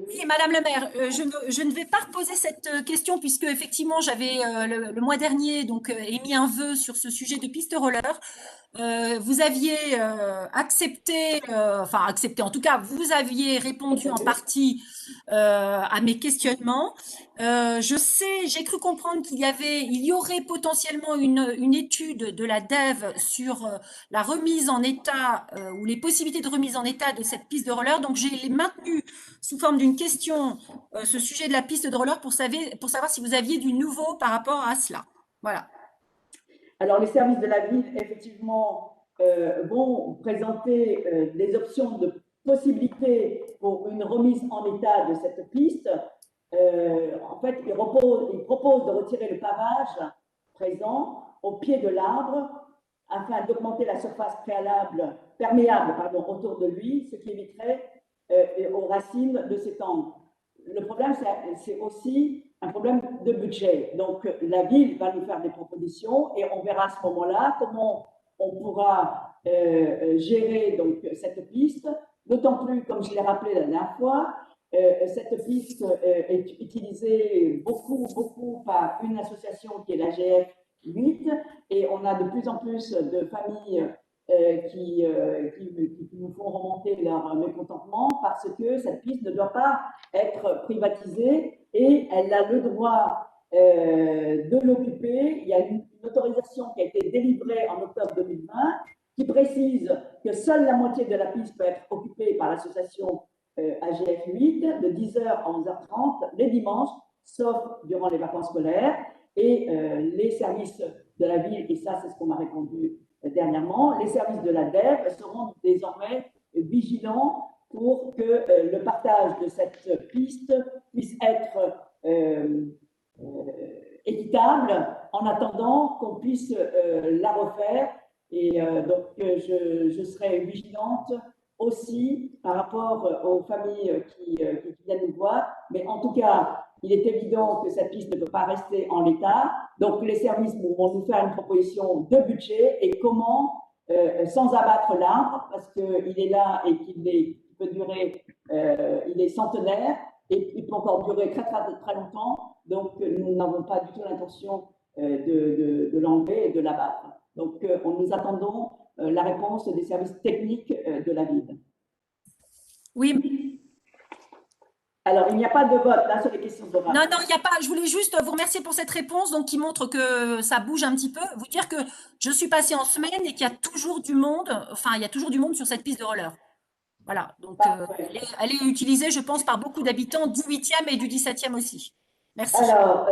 Oui, Madame le maire, je ne vais pas reposer cette question puisque effectivement j'avais le mois dernier donc émis un vœu sur ce sujet de piste roller. Vous aviez accepté, enfin accepté, en tout cas, vous aviez répondu en partie à mes questionnements. Je sais, j'ai cru comprendre il y aurait potentiellement une étude de la DEV sur la remise en état ou les possibilités de remise en état de cette piste de roller. Donc j'ai maintenu sous forme d'une question ce sujet de la piste de roller pour savoir si vous aviez du nouveau par rapport à cela. Voilà. Alors, les services de la ville, effectivement, vont présenter des options de possibilités pour une remise en état de cette piste. En fait, ils proposent de retirer le pavage présent au pied de l'arbre afin d'augmenter la surface perméable autour de lui, ce qui éviterait aux racines de s'étendre. Le problème, c'est aussi un problème de budget. Donc, la ville va nous faire des propositions et on verra à ce moment-là comment on pourra gérer donc, cette piste. D'autant plus, comme je l'ai rappelé la dernière fois, cette piste est utilisée beaucoup par une association qui est l'AGF 8 et on a de plus en plus de familles qui nous font remonter leur mécontentement parce que cette piste ne doit pas être privatisée et elle a le droit de l'occuper. Il y a une autorisation qui a été délivrée en octobre 2020 qui précise que seule la moitié de la piste peut être occupée par l'association AGF 8 de 10h à 11h30 les dimanches, sauf durant les vacances scolaires. Et les services de la ville, et ça c'est ce qu'on m'a répondu dernièrement, les services de la DEV seront désormais vigilants pour que le partage de cette piste puisse être équitable en attendant qu'on puisse la refaire. Et donc, je serai vigilante aussi par rapport aux familles qui viennent nous voir. Mais en tout cas, il est évident que cette piste ne peut pas rester en l'état. Donc, les services vont nous faire une proposition de budget et comment, sans abattre l'arbre, parce qu'il est là et qu'il peut durer, il est centenaire et il peut encore durer très longtemps. Donc, nous n'avons pas du tout l'intention de l'enlever et de l'abattre. Donc, nous attendons la réponse des services techniques de la ville. Oui. Alors, il n'y a pas de vote là sur les questions orales. Non, non, il n'y a pas. Je voulais juste vous remercier pour cette réponse, donc qui montre que ça bouge un petit peu. Vous dire que je suis passée en semaine et qu'il y a toujours du monde. Enfin, il y a toujours du monde sur cette piste de roller. Voilà. Donc, elle est utilisée, je pense, par beaucoup d'habitants du 8e et du 17e aussi. Merci. Alors,